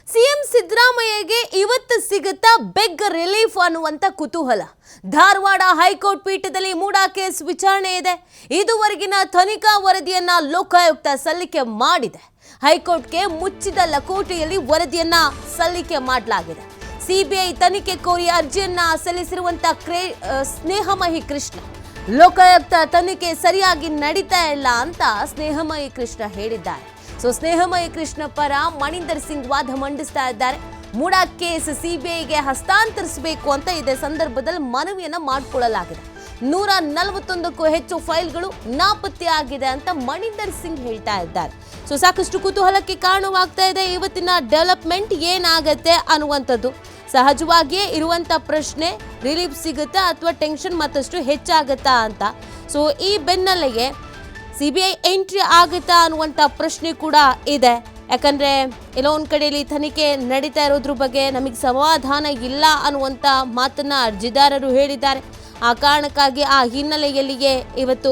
CM ಸಿದ್ದರಾಮಯ್ಯಗೆ ಇವತ್ತು ಸಿಗುತ್ತಾ beg relief ಅನ್ನುವಂತ ಕುತೂಹಲ. ಧಾರವಾಡ ಹೈಕೋರ್ಟ್ ಪೀಠದಲ್ಲಿ ಮೂಡಾ ಕೇಸ್ ವಿಚಾರಣೆ ಇದೆ. ಇದುವರೆಗಿನ ತನಿಖಾ ವರದಿಯನ್ನ ಲೋಕಾಯುಕ್ತ ಸಲ್ಲಿಕೆ ಮಾಡಿದೆ. ಹೈಕೋರ್ಟ್ಗೆ ಮುಚ್ಚಿದ ಲಕೋಟೆಯಲ್ಲಿ ವರದಿಯನ್ನ ಸಲ್ಲಿಕೆ ಮಾಡಲಾಗಿದೆ. ಸಿಬಿಐ ತನಿಖೆ ಕೋರಿ ಅರ್ಜಿಯನ್ನ ಸಲ್ಲಿಸಿರುವಂತ ಸ್ನೇಹಮಯಿ ಕೃಷ್ಣ ಲೋಕಾಯುಕ್ತ ತನಿಖೆ ಸರಿಯಾಗಿ ನಡೀತಾ ಇಲ್ಲ ಅಂತ ಸ್ನೇಹಮಯಿ ಕೃಷ್ಣ ಹೇಳಿದ್ದಾರೆ. ಸ್ನೇಹಮಯಿ ಕೃಷ್ಣ ಪರ ಮಣಿಂದರ್ ಸಿಂಗ್ ವಾದ ಮಂಡಿಸ್ತಾ ಇದ್ದಾರೆ. ಮೂಡಾ ಕೇಸ್ ಸಿಬಿಐಗೆ ಹಸ್ತಾಂತರಿಸಬೇಕು ಅಂತ ಇದೇ ಸಂದರ್ಭದಲ್ಲಿ ಮನವಿಯನ್ನ ಮಾಡಿಕೊಳ್ಳಲಾಗಿದೆ. 141ಕ್ಕೂ ಹೆಚ್ಚು ಫೈಲ್ಗಳು ನಾಪತ್ತೆಯಾಗಿದೆ ಅಂತ ಮಣಿಂದರ್ ಸಿಂಗ್ ಹೇಳ್ತಾ ಇದ್ದಾರೆ. ಸಾಕಷ್ಟು ಕುತೂಹಲಕ್ಕೆ ಕಾರಣವಾಗ್ತಾ ಇದೆ ಇವತ್ತಿನ ಡೆವಲಪ್ಮೆಂಟ್ ಏನಾಗತ್ತೆ ಅನ್ನುವಂಥದ್ದು. ಸಹಜವಾಗಿಯೇ ಇರುವಂತ ಪ್ರಶ್ನೆ, ರಿಲೀಫ್ ಸಿಗುತ್ತಾ ಅಥವಾ ಟೆನ್ಷನ್ ಮತ್ತಷ್ಟು ಹೆಚ್ಚಾಗತ್ತಾ ಅಂತ. ಈ ಬೆನ್ನಲ್ಲಿಗೆ ಸಿಬಿಐ ಎಂಟ್ರಿ ಆಗುತ್ತಾ ಅನ್ನುವಂಥ ಪ್ರಶ್ನೆ ಕೂಡ ಇದೆ. ಯಾಕಂದ್ರೆ ಎಲ್ಲೋ ಒಂದು ಕಡೆಯಲ್ಲಿ ತನಿಖೆ ನಡೀತಾ ಇರೋದ್ರ ಬಗ್ಗೆ ನಮಗೆ ಸಮಾಧಾನ ಇಲ್ಲ ಅನ್ನುವಂಥ ಮಾತನ್ನ ಅರ್ಜಿದಾರರು ಹೇಳಿದ್ದಾರೆ. ಆ ಕಾರಣಕ್ಕಾಗಿ ಆ ಹಿನ್ನೆಲೆಯಲ್ಲಿಯೇ ಇವತ್ತು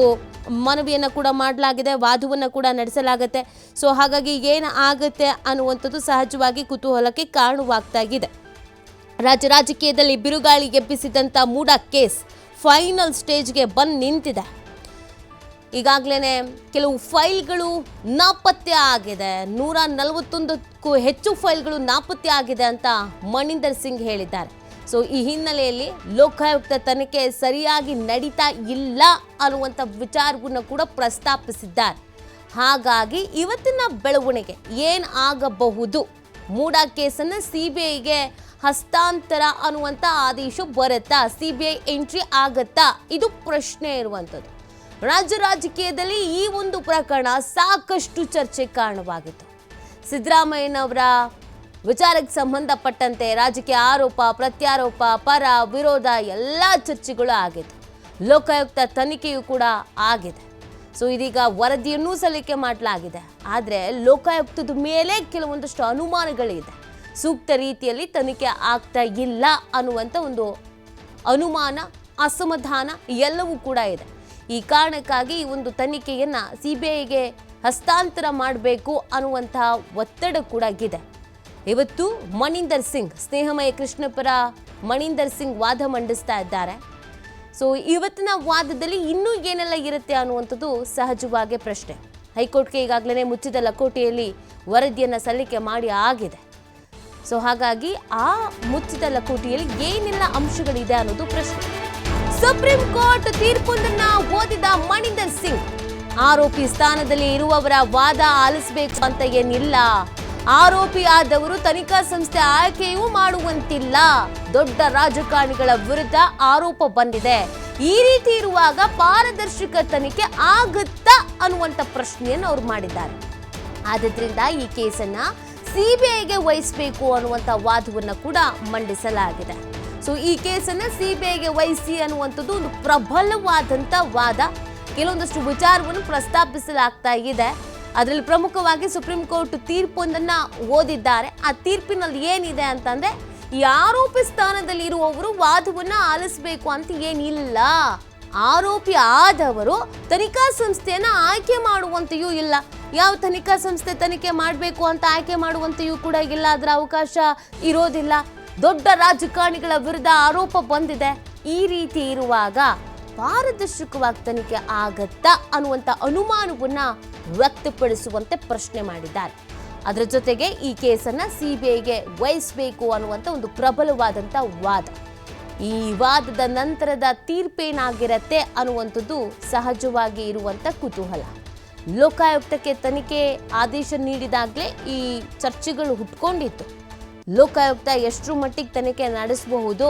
ಮನವಿಯನ್ನು ಕೂಡ ಮಾಡಲಾಗಿದೆ, ವಾದವನ್ನು ಕೂಡ ನಡೆಸಲಾಗುತ್ತೆ. ಹಾಗಾಗಿ ಏನು ಆಗುತ್ತೆ ಅನ್ನುವಂಥದ್ದು ಸಹಜವಾಗಿ ಕುತೂಹಲಕ್ಕೆ ಕಾರಣವಾಗ್ತಾ ಇದೆ. ರಾಜಕೀಯದಲ್ಲಿ ಬಿರುಗಾಳಿ ಎಬ್ಬಿಸಿದಂಥ ಮೂಡಾ ಕೇಸ್ ಫೈನಲ್ ಸ್ಟೇಜ್ಗೆ ಬಂದು ನಿಂತಿದೆ. ಈಗಾಗಲೇ ಕೆಲವು ಫೈಲ್ಗಳು ನಾಪತ್ತೆ ಆಗಿದೆ. 141ಕ್ಕೂ ಹೆಚ್ಚು ಫೈಲ್ಗಳು ನಾಪತ್ತೆ ಆಗಿದೆ ಅಂತ ಮಣಿಂದರ್ ಸಿಂಗ್ ಹೇಳಿದ್ದಾರೆ. ಈ ಹಿನ್ನೆಲೆಯಲ್ಲಿ ಲೋಕಾಯುಕ್ತ ತನಿಖೆ ಸರಿಯಾಗಿ ನಡೀತಾ ಇಲ್ಲ ಅನ್ನುವಂಥ ವಿಚಾರವನ್ನು ಕೂಡ ಪ್ರಸ್ತಾಪಿಸಿದ್ದಾರೆ. ಹಾಗಾಗಿ ಇವತ್ತಿನ ಬೆಳವಣಿಗೆ ಏನು ಆಗಬಹುದು, ಮೂಡಾ ಕೇಸನ್ನು ಸಿಬಿಐಗೆ ಹಸ್ತಾಂತರ ಅನ್ನುವಂಥ ಆದೇಶ ಬರುತ್ತಾ, ಸಿಬಿಐ ಎಂಟ್ರಿ ಆಗತ್ತಾ, ಇದು ಪ್ರಶ್ನೆ ಇರುವಂಥದ್ದು. ರಾಜಕೀಯದಲ್ಲಿ ಈ ಒಂದು ಪ್ರಕರಣ ಸಾಕಷ್ಟು ಚರ್ಚೆ ಕಾರಣವಾಗಿತ್ತು. ಸಿದ್ದರಾಮಯ್ಯನವರ ವಿಚಾರಕ್ಕೆ ಸಂಬಂಧಪಟ್ಟಂತೆ ರಾಜಕೀಯ ಆರೋಪ ಪ್ರತ್ಯಾರೋಪ, ಪರ ವಿರೋಧ ಎಲ್ಲ ಚರ್ಚೆಗಳು ಆಗಿತ್ತು. ಲೋಕಾಯುಕ್ತ ತನಿಖೆಯೂ ಕೂಡ ಆಗಿದೆ. ಇದೀಗ ವರದಿಯನ್ನೂ ಸಲ್ಲಿಕೆ ಮಾಡಲಾಗಿದೆ. ಆದರೆ ಲೋಕಾಯುಕ್ತದ ಮೇಲೆ ಕೆಲವೊಂದಷ್ಟು ಅನುಮಾನಗಳಿದೆ. ಸೂಕ್ತ ರೀತಿಯಲ್ಲಿ ತನಿಖೆ ಆಗ್ತಾ ಇಲ್ಲ ಅನ್ನುವಂಥ ಒಂದು ಅನುಮಾನ, ಅಸಮಾಧಾನ ಎಲ್ಲವೂ ಕೂಡ ಇದೆ. ಈ ಕಾರಣಕ್ಕಾಗಿ ಈ ಒಂದು ತನಿಖೆಯನ್ನ ಸಿಬಿಐಗೆ ಹಸ್ತಾಂತರ ಮಾಡಬೇಕು ಅನ್ನುವಂತಹ ಒತ್ತಡ ಕೂಡ ಇದೆ. ಇವತ್ತು ಮಣಿಂದರ್ ಸಿಂಗ್, ಸ್ನೇಹಮಯ ಕೃಷ್ಣ ಪರ ಮಣಿಂದರ್ ಸಿಂಗ್ ವಾದ ಮಂಡಿಸ್ತಾ ಇದ್ದಾರೆ. ಇವತ್ತಿನ ವಾದದಲ್ಲಿ ಇನ್ನೂ ಏನೆಲ್ಲ ಇರುತ್ತೆ ಅನ್ನುವಂಥದ್ದು ಸಹಜವಾಗಿ ಪ್ರಶ್ನೆ. ಹೈಕೋರ್ಟ್ಗೆ ಈಗಾಗಲೇ ಮುಚ್ಚಿದ ಲಕೋಟೆಯಲ್ಲಿ ವರದಿಯನ್ನು ಸಲ್ಲಿಕೆ ಮಾಡಿ ಆಗಿದೆ. ಹಾಗಾಗಿ ಆ ಮುಚ್ಚಿದ ಲಕೋಟೆಯಲ್ಲಿ ಏನೆಲ್ಲ ಅಂಶಗಳಿದೆ ಅನ್ನೋದು ಪ್ರಶ್ನೆ. ಸುಪ್ರೀಂ ಕೋರ್ಟ್ ತೀರ್ಪೊಂದನ್ನ ಓದಿದ ಮಣಿಂದರ್ ಸಿಂಗ್, ಆರೋಪಿ ಸ್ಥಾನದಲ್ಲಿ ಇರುವವರ ವಾದ ಆಲಿಸಬೇಕು ಅಂತ ಏನಿಲ್ಲ, ಆರೋಪಿಯಾದವರು ತನಿಖಾ ಸಂಸ್ಥೆ ಆಯ್ಕೆಯೂ ಮಾಡುವಂತಿಲ್ಲ, ದೊಡ್ಡ ರಾಜಕಾರಣಿಗಳ ವಿರುದ್ಧ ಆರೋಪ ಬಂದಿದೆ, ಈ ರೀತಿ ಇರುವಾಗ ಪಾರದರ್ಶಕ ತನಿಖೆ ಆಗುತ್ತಾ ಅನ್ನುವಂಥ ಪ್ರಶ್ನೆಯನ್ನು ಅವರು ಮಾಡಿದ್ದಾರೆ. ಆದ್ರಿಂದ ಈ ಕೇಸನ್ನ ಸಿಬಿಐಗೆ ವಹಿಸಬೇಕು ಅನ್ನುವಂಥ ವಾದವನ್ನ ಕೂಡ ಮಂಡಿಸಲಾಗಿದೆ. ಈ ಕೇಸನ್ನ ಸಿಬಿಐಗೆ ವಹಿಸಿ ಅನ್ನುವಂಥದ್ದು ಒಂದು ಪ್ರಬಲವಾದಂಥ ವಾದ. ಕೆಲವೊಂದಷ್ಟು ವಿಚಾರವನ್ನು ಪ್ರಸ್ತಾಪಿಸಲಾಗ್ತಾ ಇದೆ. ಅದರಲ್ಲಿ ಪ್ರಮುಖವಾಗಿ ಸುಪ್ರೀಂ ಕೋರ್ಟ್ ತೀರ್ಪೊಂದನ್ನ ಓದಿದ್ದಾರೆ. ಆ ತೀರ್ಪಿನಲ್ಲಿ ಏನಿದೆ ಅಂತಂದ್ರೆ, ಈ ಆರೋಪಿ ಸ್ಥಾನದಲ್ಲಿ ಇರುವವರು ವಾದವನ್ನ ಆಲಿಸಬೇಕು ಅಂತ ಏನಿಲ್ಲ, ಆರೋಪಿ ಆದವರು ತನಿಖಾ ಸಂಸ್ಥೆಯನ್ನ ಆಯ್ಕೆ ಮಾಡುವಂತೆಯೂ ಇಲ್ಲ. ಯಾವ ತನಿಖಾ ಸಂಸ್ಥೆ ತನಿಖೆ ಮಾಡಬೇಕು ಅಂತ ಆಯ್ಕೆ ಮಾಡುವಂತೆಯೂ ಕೂಡ ಇಲ್ಲ, ಅದರ ಅವಕಾಶ ಇರೋದಿಲ್ಲ. ದೊಡ್ಡ ರಾಜಕಾರಣಿಗಳ ವಿರುದ್ಧ ಆರೋಪ ಬಂದಿದೆ. ಈ ರೀತಿ ಇರುವಾಗ ಪಾರದರ್ಶಕವಾಗಿ ತನಿಖೆ ಆಗತ್ತಾ ಅನ್ನುವಂಥ ಅನುಮಾನವನ್ನ ವ್ಯಕ್ತಪಡಿಸುವಂತೆ ಪ್ರಶ್ನೆ ಮಾಡಿದ್ದಾರೆ. ಅದರ ಜೊತೆಗೆ ಈ ಕೇಸನ್ನ ಸಿಬಿಐಗೆ ವಹಿಸಬೇಕು ಅನ್ನುವಂಥ ಒಂದು ಪ್ರಬಲವಾದಂಥ ವಾದ. ಈ ವಾದದ ನಂತರದ ತೀರ್ಪೇನಾಗಿರತ್ತೆ ಅನ್ನುವಂಥದ್ದು ಸಹಜವಾಗಿ ಇರುವಂಥ ಕುತೂಹಲ. ಲೋಕಾಯುಕ್ತಕ್ಕೆ ತನಿಖೆ ಆದೇಶ ನೀಡಿದಾಗಲೇ ಈ ಚರ್ಚೆಗಳು ಹುಟ್ಕೊಂಡಿತ್ತು. ಲೋಕಾಯುಕ್ತ ಎಷ್ಟರ ಮಟ್ಟಿಗೆ ತನಿಖೆ ನಡೆಸಬಹುದು,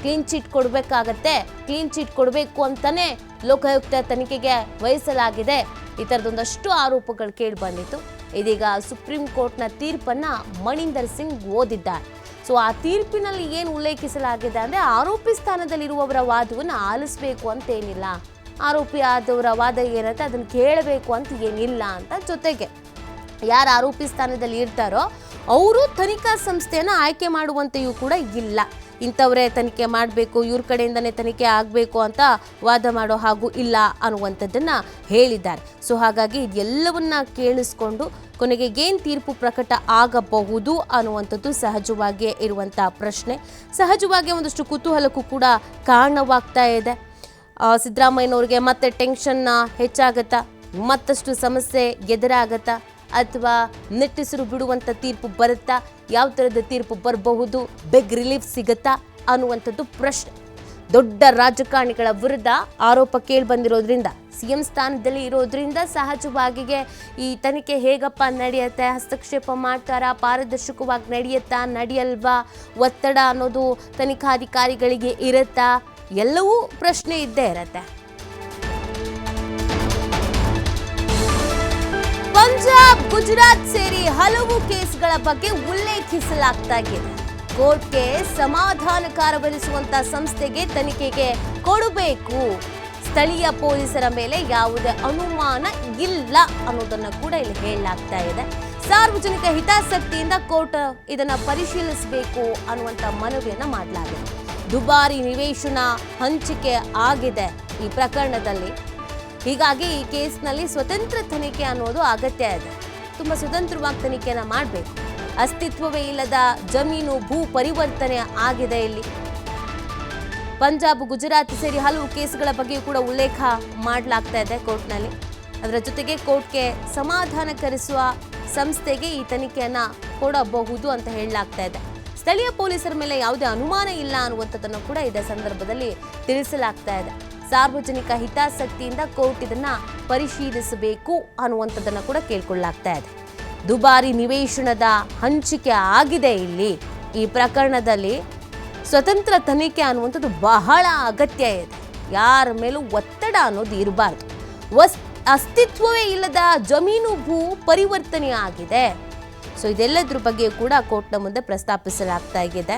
ಕ್ಲೀನ್ ಚೀಟ್ ಕೊಡಬೇಕಾಗತ್ತೆ, ಕ್ಲೀನ್ ಚೀಟ್ ಕೊಡಬೇಕು ಅಂತಾನೆ ಲೋಕಾಯುಕ್ತ ತನಿಖೆಗೆ ವಹಿಸಲಾಗಿದೆ, ಈ ಥರದೊಂದಷ್ಟು ಆರೋಪಗಳು ಕೇಳಿ ಬಂದಿತ್ತು. ಇದೀಗ ಸುಪ್ರೀಂ ಕೋರ್ಟ್ನ ತೀರ್ಪನ್ನ ಮಣಿಂದರ್ ಸಿಂಗ್ ಓದಿದ್ದಾರೆ. ಆ ತೀರ್ಪಿನಲ್ಲಿ ಏನು ಉಲ್ಲೇಖಿಸಲಾಗಿದೆ ಅಂದರೆ, ಆರೋಪಿ ಸ್ಥಾನದಲ್ಲಿರುವವರ ವಾದವನ್ನು ಆಲಿಸಬೇಕು ಅಂತ ಏನಿಲ್ಲ, ಆರೋಪಿ ಆದವರ ವಾದ ಏನಂತ ಅದನ್ನು ಕೇಳಬೇಕು ಅಂತ ಏನಿಲ್ಲ ಅಂತ. ಜೊತೆಗೆ ಯಾರು ಆರೋಪಿ ಸ್ಥಾನದಲ್ಲಿ ಇರ್ತಾರೋ ಅವರು ತನಿಖಾ ಸಂಸ್ಥೆಯನ್ನು ಆಯ್ಕೆ ಮಾಡುವಂತೆಯೂ ಕೂಡ ಇಲ್ಲ. ಇಂಥವರೇ ತನಿಖೆ ಮಾಡಬೇಕು, ಇವ್ರ ಕಡೆಯಿಂದನೇ ತನಿಖೆ ಆಗಬೇಕು ಅಂತ ವಾದ ಮಾಡೋ ಹಾಗೂ ಇಲ್ಲ ಅನ್ನುವಂಥದ್ದನ್ನು ಹೇಳಿದ್ದಾರೆ. ಸೊ ಹಾಗಾಗಿ ಇದೆಲ್ಲವನ್ನ ಕೇಳಿಸ್ಕೊಂಡು ಕೊನೆಗೆ ಏನು ತೀರ್ಪು ಪ್ರಕಟ ಆಗಬಹುದು ಅನ್ನುವಂಥದ್ದು ಸಹಜವಾಗಿಯೇ ಇರುವಂಥ ಪ್ರಶ್ನೆ. ಸಹಜವಾಗಿ ಒಂದಷ್ಟು ಕುತೂಹಲಕ್ಕೂ ಕೂಡ ಕಾರಣವಾಗ್ತಾ ಇದೆ. ಸಿದ್ದರಾಮಯ್ಯನವ್ರಿಗೆ ಮತ್ತೆ ಟೆನ್ಷನ್ನ ಹೆಚ್ಚಾಗತ್ತಾ, ಮತ್ತಷ್ಟು ಸಮಸ್ಯೆ ಎದುರಾಗತ್ತಾ, ಅಥವಾ ನಿಟ್ಟುಸಿರು ಬಿಡುವಂಥ ತೀರ್ಪು ಬರುತ್ತಾ, ಯಾವ ಥರದ ತೀರ್ಪು ಬರಬಹುದು, ಬಿಗ್ ರಿಲೀಫ್ ಸಿಗುತ್ತಾ ಅನ್ನುವಂಥದ್ದು ಪ್ರಶ್ನೆ. ದೊಡ್ಡ ರಾಜಕಾರಣಿಗಳ ವಿರುದ್ಧ ಆರೋಪ ಕೇಳಿ ಬಂದಿರೋದ್ರಿಂದ, CM ಸ್ಥಾನದಲ್ಲಿ ಇರೋದ್ರಿಂದ ಸಹಜವಾಗಿಯೇ ಈ ತನಿಖೆ ಹೇಗಪ್ಪ ನಡೆಯುತ್ತೆ, ಹಸ್ತಕ್ಷೇಪ ಮಾಡ್ತಾರಾ, ಪಾರದರ್ಶಕವಾಗಿ ನಡೆಯುತ್ತಾ ನಡೆಯಲ್ವಾ, ಒತ್ತಡ ಅನ್ನೋದು ತನಿಖಾಧಿಕಾರಿಗಳಿಗೆ ಇರುತ್ತಾ, ಎಲ್ಲವೂ ಪ್ರಶ್ನೆ ಇದ್ದೇ ಇರತ್ತೆ. ಪಂಜಾಬ್, ಗುಜರಾತ್ ಸೇರಿ ಹಲವು ಕೇಸ್ಗಳ ಬಗ್ಗೆ ಉಲ್ಲೇಖಿಸಲಾಗ್ತಾ ಇದೆ. ಕೋರ್ಟ್ಗೆ ಸಮಾಧಾನಕಾರವೆನಿಸುವಂತ ಸಂಸ್ಥೆಗೆ ತನಿಖೆಗೆ ಕೊಡಬೇಕು, ಸ್ಥಳೀಯ ಪೊಲೀಸರ ಮೇಲೆ ಯಾವುದೇ ಅನುಮಾನ ಇಲ್ಲ ಅನ್ನೋದನ್ನ ಕೂಡ ಇಲ್ಲಿ ಹೇಳಲಾಗ್ತಾ ಇದೆ. ಸಾರ್ವಜನಿಕ ಹಿತಾಸಕ್ತಿಯಿಂದ ಕೋರ್ಟ್ ಇದನ್ನ ಪರಿಶೀಲಿಸಬೇಕು ಅನ್ನುವಂತ ಮನವಿಯನ್ನ ಮಾಡಲಾಗಿದೆ. ದುಬಾರಿ ನಿವೇಶನ ಹಂಚಿಕೆ ಆಗಿದೆ ಈ ಪ್ರಕರಣದಲ್ಲಿ. ಹೀಗಾಗಿ ಈ ಕೇಸ್ನಲ್ಲಿ ಸ್ವತಂತ್ರ ತನಿಖೆ ಅನ್ನೋದು ಅಗತ್ಯ ಇದೆ. ತುಂಬ ಸ್ವತಂತ್ರವಾಗಿ ತನಿಖೆನ ಮಾಡಬೇಕು. ಅಸ್ತಿತ್ವವೇ ಇಲ್ಲದ ಜಮೀನು ಭೂ ಪರಿವರ್ತನೆ ಆಗಿದೆ ಇಲ್ಲಿ. ಪಂಜಾಬ್, ಗುಜರಾತ್ ಸೇರಿ ಹಲವು ಕೇಸ್ಗಳ ಬಗ್ಗೆಯೂ ಕೂಡ ಉಲ್ಲೇಖ ಮಾಡಲಾಗ್ತಾ ಇದೆ ಕೋರ್ಟ್ನಲ್ಲಿ. ಅದರ ಜೊತೆಗೆ ಕೋರ್ಟ್ಗೆ ಸಮಾಧಾನಕರಿಸುವ ಸಂಸ್ಥೆಗೆ ಈ ತನಿಖೆಯನ್ನ ಕೊಡಬಹುದು ಅಂತ ಹೇಳಲಾಗ್ತಾ ಇದೆ. ಸ್ಥಳೀಯ ಪೊಲೀಸರ ಮೇಲೆ ಯಾವುದೇ ಅನುಮಾನ ಇಲ್ಲ ಅನ್ನುವಂಥದ್ದನ್ನು ಕೂಡ ಇದೇ ಸಂದರ್ಭದಲ್ಲಿ ತಿಳಿಸಲಾಗ್ತಾ ಇದೆ. ಸಾರ್ವಜನಿಕ ಹಿತಾಸಕ್ತಿಯಿಂದ ಕೋರ್ಟ್ ಇದನ್ನ ಪರಿಶೀಲಿಸಬೇಕು ಅನ್ನುವಂಥದ್ದನ್ನು ಕೂಡ ಕೇಳ್ಕೊಳ್ಳಲಾಗ್ತಾ ಇದೆ. ದುಬಾರಿ ನಿವೇಶನದ ಹಂಚಿಕೆ ಆಗಿದೆ ಇಲ್ಲಿ. ಈ ಪ್ರಕರಣದಲ್ಲಿ ಸ್ವತಂತ್ರ ತನಿಖೆ ಅನ್ನುವಂಥದ್ದು ಬಹಳ ಅಗತ್ಯ ಇದೆ. ಯಾರ ಮೇಲೂ ಒತ್ತಡ ಅನ್ನೋದು ಇರಬಾರ್ದು. ಅಸ್ತಿತ್ವವೇ ಇಲ್ಲದ ಜಮೀನು ಭೂ ಪರಿವರ್ತನೆ ಆಗಿದೆ. ಸೊ ಇದೆಲ್ಲದ್ರ ಬಗ್ಗೆ ಕೂಡ ಕೋರ್ಟ್ನ ಮುಂದೆ ಪ್ರಸ್ತಾಪಿಸಲಾಗ್ತಾ ಇದೆ.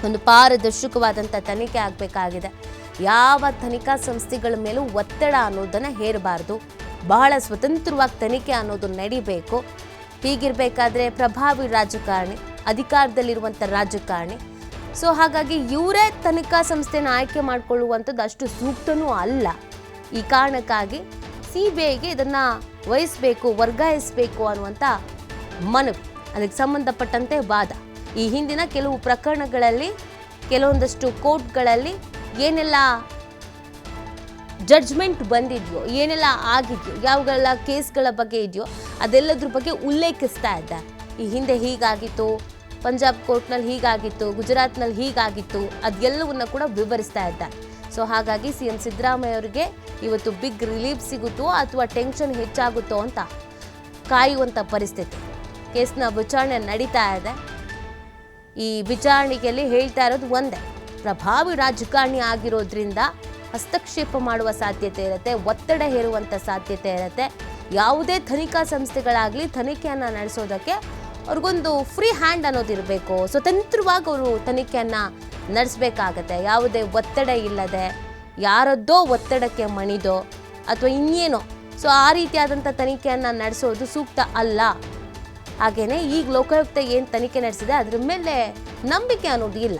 ಒಂದು ಪಾರದರ್ಶಕವಾದಂಥ ತನಿಖೆ ಆಗಬೇಕಾಗಿದೆ. ಯಾವ ತನಿಖಾ ಸಂಸ್ಥೆಗಳ ಮೇಲೂ ಒತ್ತಡ ಅನ್ನೋದನ್ನು ಹೇರಬಾರ್ದು. ಬಹಳ ಸ್ವತಂತ್ರವಾಗಿ ತನಿಖೆ ಅನ್ನೋದು ನಡಿಬೇಕು. ಹೀಗಿರಬೇಕಾದ್ರೆ ಪ್ರಭಾವಿ ರಾಜಕಾರಣಿ, ಅಧಿಕಾರದಲ್ಲಿರುವಂಥ ರಾಜಕಾರಣಿ, ಸೊ ಹಾಗಾಗಿ ಇವರೇ ತನಿಖಾ ಸಂಸ್ಥೆನ ಆಯ್ಕೆ ಮಾಡಿಕೊಳ್ಳುವಂಥದ್ದು ಅಷ್ಟು ಸೂಕ್ತನೂ ಅಲ್ಲ. ಈ ಕಾರಣಕ್ಕಾಗಿ CBIಗೆ ಇದನ್ನು ವಹಿಸಬೇಕು, ವರ್ಗಾಯಿಸಬೇಕು ಅನ್ನುವಂಥ ಮನವಿ, ಅದಕ್ಕೆ ಸಂಬಂಧಪಟ್ಟಂತೆ ವಾದ. ಈ ಹಿಂದಿನ ಕೆಲವು ಪ್ರಕರಣಗಳಲ್ಲಿ, ಕೆಲವೊಂದಷ್ಟು ಕೋರ್ಟ್ಗಳಲ್ಲಿ ಏನೆಲ್ಲ ಜಡ್ಜ್ಮೆಂಟ್ ಬಂದಿದೆಯೋ, ಏನೆಲ್ಲ ಆಗಿದೆಯೋ, ಯಾವೆಲ್ಲ ಕೇಸ್ಗಳ ಬಗ್ಗೆ ಇದೆಯೋ ಅದೆಲ್ಲದ್ರ ಬಗ್ಗೆ ಉಲ್ಲೇಖಿಸ್ತಾ ಇದ್ದಾರೆ. ಈ ಹಿಂದೆ ಹೀಗಾಗಿತ್ತು, ಪಂಜಾಬ್ ಕೋರ್ಟ್ನಲ್ಲಿ ಹೀಗಾಗಿತ್ತು, ಗುಜರಾತ್ನಲ್ಲಿ ಹೀಗಾಗಿತ್ತು, ಅದೆಲ್ಲವನ್ನ ಕೂಡ ವಿವರಿಸ್ತಾ ಇದ್ದಾರೆ. ಸೊ ಹಾಗಾಗಿ CM ಸಿದ್ದರಾಮಯ್ಯ ಅವರಿಗೆ ಇವತ್ತು ಬಿಗ್ ರಿಲೀಫ್ ಸಿಗುತ್ತೋ ಅಥವಾ ಟೆನ್ಷನ್ ಹೆಚ್ಚಾಗುತ್ತೋ ಅಂತ ಕಾಯುವಂಥ ಪರಿಸ್ಥಿತಿ. ಕೇಸ್ನ ವಿಚಾರಣೆ ನಡೀತಾ ಇದೆ. ಈ ವಿಚಾರಣೆಯಲ್ಲಿ ಹೇಳ್ತಾ ಇರೋದು ಒಂದೇ, ಪ್ರಭಾವಿ ರಾಜಕಾರಣಿ ಆಗಿರೋದ್ರಿಂದ ಹಸ್ತಕ್ಷೇಪ ಮಾಡುವ ಸಾಧ್ಯತೆ ಇರುತ್ತೆ, ಒತ್ತಡ ಹೇರುವಂಥ ಸಾಧ್ಯತೆ ಇರುತ್ತೆ. ಯಾವುದೇ ತನಿಖಾ ಸಂಸ್ಥೆಗಳಾಗಲಿ ತನಿಖೆಯನ್ನು ನಡೆಸೋದಕ್ಕೆ ಅವ್ರಿಗೊಂದು ಫ್ರೀ ಹ್ಯಾಂಡ್ ಅನ್ನೋದು ಇರಬೇಕು. ಸ್ವತಂತ್ರವಾಗಿ ಅವರು ತನಿಖೆಯನ್ನು ನಡೆಸಬೇಕಾಗತ್ತೆ. ಯಾವುದೇ ಒತ್ತಡ ಇಲ್ಲದೆ, ಯಾರದ್ದೋ ಒತ್ತಡಕ್ಕೆ ಮಣಿದೋ ಅಥವಾ ಇನ್ನೇನೋ, ಸೊ ಆ ರೀತಿಯಾದಂಥ ತನಿಖೆಯನ್ನು ನಡೆಸೋದು ಸೂಕ್ತ ಅಲ್ಲ. ಹಾಗೆಯೇ ಈಗ ಲೋಕಾಯುಕ್ತ ಏನು ತನಿಖೆ ನಡೆಸಿದೆ ಅದರ ಮೇಲೆ ನಂಬಿಕೆ ಅನ್ನೋದು ಇಲ್ಲ.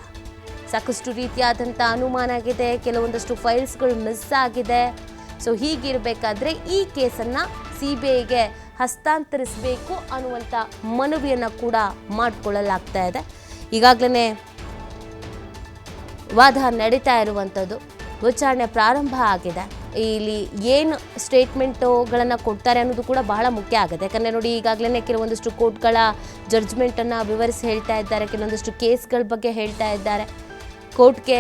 ಸಾಕಷ್ಟು ರೀತಿಯಾದಂಥ ಅನುಮಾನ ಆಗಿದೆ, ಕೆಲವೊಂದಷ್ಟು ಫೈಲ್ಸ್ಗಳು ಮಿಸ್ ಆಗಿದೆ. ಸೊ ಹೀಗಿರಬೇಕಾದ್ರೆ ಈ ಕೇಸನ್ನು CBIಗೆ ಹಸ್ತಾಂತರಿಸಬೇಕು ಅನ್ನುವಂಥ ಮನವಿಯನ್ನು ಕೂಡ ಮಾಡಿಕೊಳ್ಳಲಾಗ್ತಾ ಇದೆ. ಈಗಾಗಲೇ ವಾದ ನಡೀತಾ ಇರುವಂಥದ್ದು, ವಿಚಾರಣೆ ಪ್ರಾರಂಭ ಆಗಿದೆ. ಇಲ್ಲಿ ಏನು ಸ್ಟೇಟ್ಮೆಂಟುಗಳನ್ನು ಕೊಡ್ತಾರೆ ಅನ್ನೋದು ಕೂಡ ಬಹಳ ಮುಖ್ಯ ಆಗುತ್ತೆ. ಯಾಕಂದರೆ ನೋಡಿ, ಈಗಾಗಲೇ ಕೆಲವೊಂದಷ್ಟು ಕೋರ್ಟ್ಗಳ ಜಡ್ಜ್ಮೆಂಟನ್ನು ವಿವರಿಸಿ ಹೇಳ್ತಾ ಇದ್ದಾರೆ, ಕೆಲವೊಂದಷ್ಟು ಕೇಸ್ಗಳ ಬಗ್ಗೆ ಹೇಳ್ತಾ ಇದ್ದಾರೆ. ಕೋರ್ಟ್ಗೆ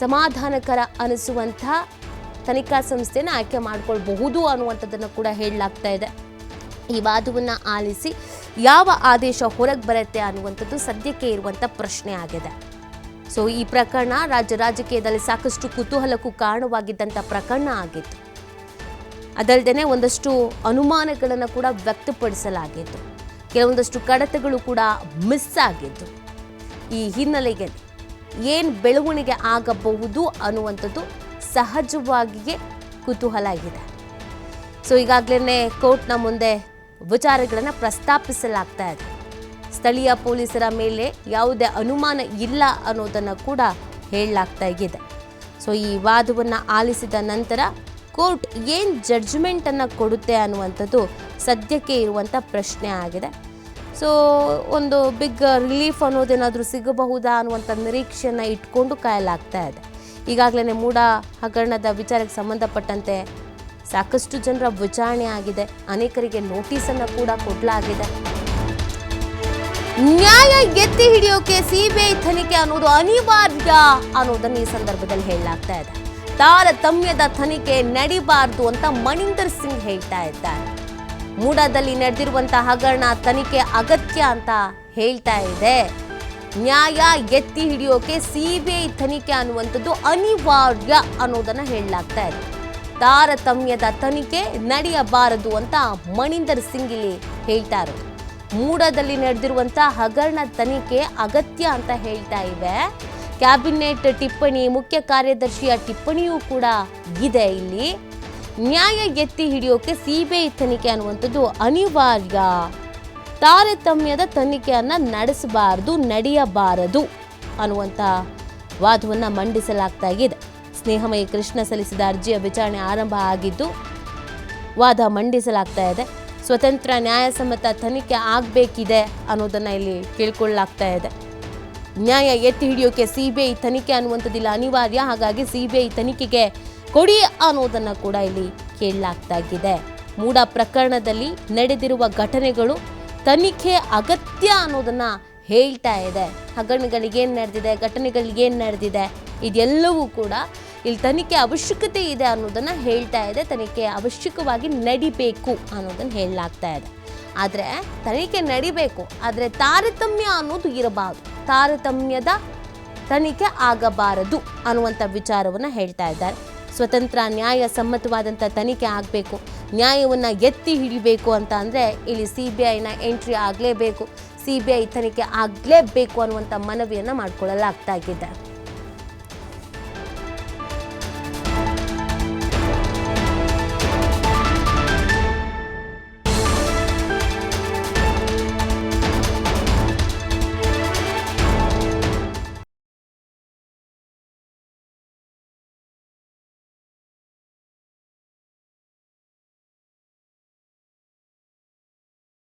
ಸಮಾಧಾನಕರ ಅನಿಸುವಂಥ ತನಿಖಾ ಸಂಸ್ಥೆನ ಆಯ್ಕೆ ಮಾಡಿಕೊಳ್ಬಹುದು ಅನ್ನುವಂಥದ್ದನ್ನು ಕೂಡ ಹೇಳಲಾಗ್ತಾ ಇದೆ. ಈ ವಾದವನ್ನು ಆಲಿಸಿ ಯಾವ ಆದೇಶ ಹೊರಗೆ ಬರುತ್ತೆ ಅನ್ನುವಂಥದ್ದು ಸದ್ಯಕ್ಕೆ ಇರುವಂಥ ಪ್ರಶ್ನೆ ಆಗಿದೆ. ಸೊ ಈ ಪ್ರಕರಣ ರಾಜ್ಯ ರಾಜಕೀಯದಲ್ಲಿ ಸಾಕಷ್ಟು ಕುತೂಹಲಕ್ಕೂ ಕಾರಣವಾಗಿದ್ದಂಥ ಪ್ರಕರಣ ಆಗಿತ್ತು. ಅದಲ್ಲದೆ ಒಂದಷ್ಟು ಅನುಮಾನಗಳನ್ನು ಕೂಡ ವ್ಯಕ್ತಪಡಿಸಲಾಗಿತ್ತು, ಕೆಲವೊಂದಷ್ಟು ಕಡತಗಳು ಕೂಡ ಮಿಸ್ ಆಗಿದ್ದು. ಈ ಹಿನ್ನೆಲೆಗೆ ಏನು ಬೆಳವಣಿಗೆ ಆಗಬಹುದು ಅನ್ನುವಂಥದ್ದು ಸಹಜವಾಗಿಯೇ ಕುತೂಹಲ ಆಗಿದೆ. ಸೊ ಈಗಾಗಲೇ ಕೋರ್ಟ್ನ ಮುಂದೆ ವಿಚಾರಗಳನ್ನು ಪ್ರಸ್ತಾಪಿಸಲಾಗ್ತಾ ಇದೆ. ಸ್ಥಳೀಯ ಪೊಲೀಸರ ಮೇಲೆ ಯಾವುದೇ ಅನುಮಾನ ಇಲ್ಲ ಅನ್ನೋದನ್ನು ಕೂಡ ಹೇಳಲಾಗ್ತಾ ಇದೆ. ಸೊ ಈ ವಾದವನ್ನು ಆಲಿಸಿದ ನಂತರ ಕೋರ್ಟ್ ಏನು ಜಡ್ಜ್ಮೆಂಟನ್ನು ಕೊಡುತ್ತೆ ಅನ್ನುವಂಥದ್ದು ಸದ್ಯಕ್ಕೆ ಇರುವಂಥ ಪ್ರಶ್ನೆ ಆಗಿದೆ. ಸೊ ಒಂದು ಬಿಗ್ ರಿಲೀಫ್ ಅನ್ನೋದೇನಾದರೂ ಸಿಗಬಹುದಾ ಅನ್ನುವಂಥ ನಿರೀಕ್ಷೆಯನ್ನು ಇಟ್ಕೊಂಡು ಕಾಯಲಾಗ್ತಾ ಇದೆ. ಈಗಾಗಲೇ ಮೂಡ ಹಗರಣದ ವಿಚಾರಕ್ಕೆ ಸಂಬಂಧಪಟ್ಟಂತೆ ಸಾಕಷ್ಟು ಜನರ ವಿಚಾರಣೆ ಆಗಿದೆ, ಅನೇಕರಿಗೆ ನೋಟಿಸನ್ನು ಕೂಡ ಕೊಡಲಾಗಿದೆ. ನ್ಯಾಯ ಎತ್ತಿ ಹಿಡಿಯೋಕೆ ಸಿಬಿಐ ತನಿಖೆ ಅನ್ನೋದು ಅನಿವಾರ್ಯ ಅನ್ನೋದನ್ನು ಈ ಸಂದರ್ಭದಲ್ಲಿ ಹೇಳಲಾಗ್ತಾ ಇದೆ. ತಾರತಮ್ಯದ ತನಿಖೆ ನಡಿಬಾರ್ದು ಅಂತ ಮಣಿಂದರ್ ಸಿಂಗ್ ಹೇಳ್ತಾ ಇದ್ದಾರೆ. ಮೂಡಾದಲ್ಲಿ ನಡೆದಿರುವಂತಹ ಹಗರಣ ತನಿಖೆ ಅಗತ್ಯ ಅಂತ ಹೇಳ್ತಾ ಇದೆ. ನ್ಯಾಯ ಎತ್ತಿ ಹಿಡಿಯೋಕೆ ಸಿಬಿಐ ತನಿಖೆ ಅನ್ನುವಂಥದ್ದು ಅನಿವಾರ್ಯ ಅನ್ನೋದನ್ನ ಹೇಳಲಾಗ್ತಾ ಇದೆ. ತಾರತಮ್ಯದ ತನಿಖೆ ನಡೆಯಬಾರದು ಅಂತ ಮಣಿಂದರ್ ಸಿಂಗ್ ಇಲ್ಲಿ ಹೇಳ್ತಾ ಇರೋದು. ಮೂಡಾದಲ್ಲಿ ನಡೆದಿರುವಂತಹ ಹಗರಣ ತನಿಖೆ ಅಗತ್ಯ ಅಂತ ಹೇಳ್ತಾ ಇವೆ. ಕ್ಯಾಬಿನೆಟ್ ಟಿಪ್ಪಣಿ, ಮುಖ್ಯ ಕಾರ್ಯದರ್ಶಿಯ ಟಿಪ್ಪಣಿಯೂ ಕೂಡ ಇದೆ. ಇಲ್ಲಿ ನ್ಯಾಯ ಎತ್ತಿ ಹಿಡಿಯೋಕೆ ಸಿಬಿಐ ತನಿಖೆ ಅನ್ನುವಂಥದ್ದು ಅನಿವಾರ್ಯ. ತಾರತಮ್ಯದ ತನಿಖೆಯನ್ನ ನಡೆಸಬಾರದು, ನಡೆಯಬಾರದು ಅನ್ನುವಂಥ ವಾದವನ್ನು ಮಂಡಿಸಲಾಗ್ತಾ ಇದೆ. ಸ್ನೇಹಮಯಿ ಕೃಷ್ಣ ಸಲ್ಲಿಸಿದ ಅರ್ಜಿಯ ವಿಚಾರಣೆ ಆರಂಭ ಆಗಿದ್ದು ವಾದ ಮಂಡಿಸಲಾಗ್ತಾ ಇದೆ. ಸ್ವತಂತ್ರ ನ್ಯಾಯಸಮ್ಮತ ತನಿಖೆ ಆಗಬೇಕಿದೆ ಅನ್ನೋದನ್ನು ಇಲ್ಲಿ ಕೇಳ್ಕೊಳ್ಳಲಾಗ್ತಾ ಇದೆ. ನ್ಯಾಯ ಎತ್ತಿ ಹಿಡಿಯೋಕೆ ಸಿಬಿಐ ತನಿಖೆ ಅನ್ನುವಂಥದ್ದಿಲ್ಲ ಅನಿವಾರ್ಯ, ಹಾಗಾಗಿ ಸಿಬಿಐ ತನಿಖೆಗೆ ಕೊಡಿ ಅನ್ನೋದನ್ನು ಕೂಡ ಇಲ್ಲಿ ಕೇಳಲಾಗ್ತಾ ಇದೆ. ಮೂಡ ಪ್ರಕರಣದಲ್ಲಿ ನಡೆದಿರುವ ಘಟನೆಗಳು ತನಿಖೆ ಅಗತ್ಯ ಅನ್ನೋದನ್ನ ಹೇಳ್ತಾ ಇದೆ. ಹಗರಣಗಳಿಗೇನು ನಡೆದಿದೆ, ಘಟನೆಗಳಿಗೇನು ನಡೆದಿದೆ, ಇದೆಲ್ಲವೂ ಕೂಡ ಇಲ್ಲಿ ತನಿಖೆ ಅವಶ್ಯಕತೆ ಇದೆ ಅನ್ನೋದನ್ನ ಹೇಳ್ತಾ ಇದೆ. ತನಿಖೆ ಅವಶ್ಯಕವಾಗಿ ನಡಿಬೇಕು ಅನ್ನೋದನ್ನ ಹೇಳಲಾಗ್ತಾ ಇದೆ. ಆದರೆ ತನಿಖೆ ನಡಿಬೇಕು, ಆದರೆ ತಾರತಮ್ಯ ಅನ್ನೋದು ಇರಬಾರದು, ತಾರತಮ್ಯದ ತನಿಖೆ ಆಗಬಾರದು ಅನ್ನುವಂಥ ವಿಚಾರವನ್ನು ಹೇಳ್ತಾ ಇದ್ದಾರೆ. ಸ್ವತಂತ್ರ ನ್ಯಾಯ ಸಮ್ಮತವಾದಂಥ ತನಿಖೆ ಆಗಬೇಕು, ನ್ಯಾಯವನ್ನು ಎತ್ತಿ ಹಿಡಿಬೇಕು ಅಂತ ಅಂದರೆ ಇಲ್ಲಿ ಸಿಬಿಐನ ಎಂಟ್ರಿ ಆಗಲೇಬೇಕು, ಸಿಬಿಐ ತನಿಖೆ ಆಗಲೇಬೇಕು ಅನ್ನುವಂಥ ಮನವಿಯನ್ನು ಮಾಡಿಕೊಳ್ಳಲಾಗ್ತಾ ಇದೆ.